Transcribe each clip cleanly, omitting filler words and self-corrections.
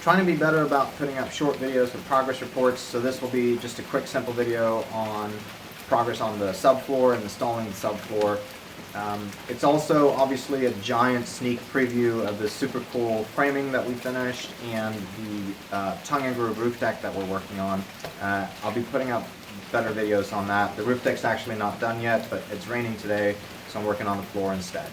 trying to be better about putting up short videos with progress reports, so this will be just a quick, simple video on progress on the subfloor and installing the subfloor. It's also obviously a giant sneak preview of the super cool framing that we finished and the tongue and groove roof deck that we're working on. I'll be putting up better videos on that. The roof deck's actually not done yet, but it's raining today, so I'm working on the floor instead.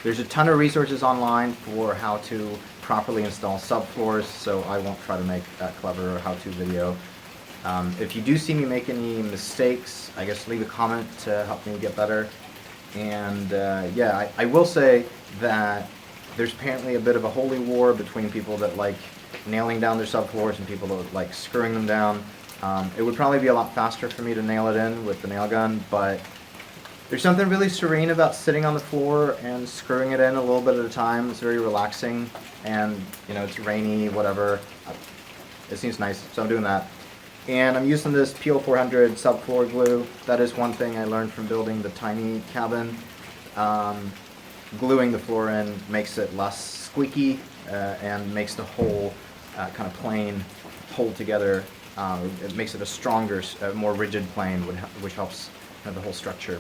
There's a ton of resources online for how to properly install subfloors, so I won't try to make that clever or how-to video. If you do see me make any mistakes, I guess leave a comment to help me get better. And yeah, I will say that there's apparently a bit of a holy war between people that like nailing down their subfloors and people that like screwing them down. It would probably be a lot faster for me to nail it in with the nail gun, but there's something really serene about sitting on the floor and screwing it in a little bit at a time. It's very relaxing, and you know, it's rainy, whatever. It seems nice, so I'm doing that. And I'm using this PL400 subfloor glue. That is one thing I learned from building the tiny cabin. Gluing the floor in makes it less squeaky and makes the whole kind of plane hold together. It makes it a stronger, more rigid plane, which helps kind of the whole structure.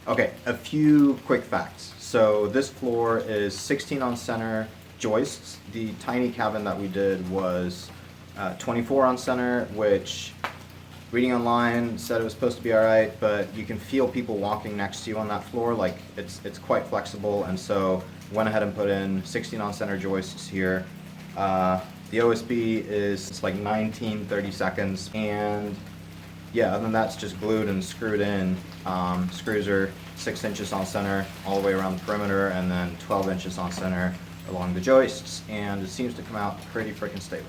Okay, a few quick facts. So this floor is 16 on center joists. The tiny cabin that we did was 24 on center, which reading online said it was supposed to be alright, but you can feel people walking next to you on that floor. Like it's quite flexible, and so went ahead and put in 16 on center joists here. The OSB is it's like 19-30 seconds, and yeah, other than that, it's just glued and screwed in. Screws are 6 inches on center all the way around the perimeter, and then 12 inches on center along the joists, and it seems to come out pretty freaking stable.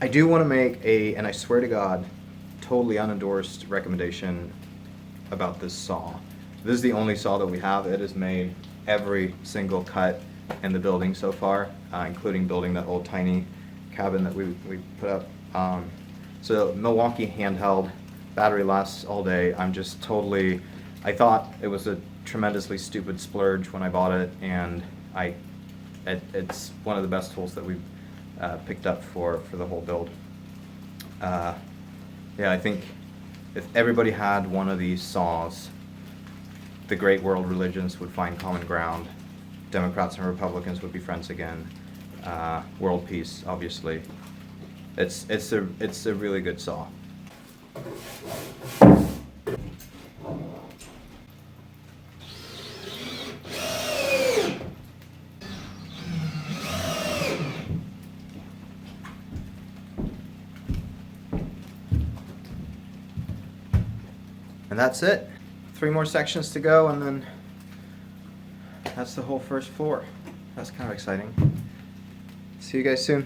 I do want to make and I swear to God, totally unendorsed recommendation about this saw. This is the only saw that we have. It has made every single cut in the building so far, including building that old tiny cabin that we put up. So Milwaukee handheld, battery lasts all day. I'm just totally, I thought it was a tremendously stupid splurge when I bought it, and it's one of the best tools that we've picked up for the whole build. Yeah, I think if everybody had one of these saws, the great world religions would find common ground. Democrats and Republicans would be friends again. World peace, obviously. It's a really good saw. And that's it. 3 more sections to go, and then that's the whole first floor. That's kind of exciting. See you guys soon.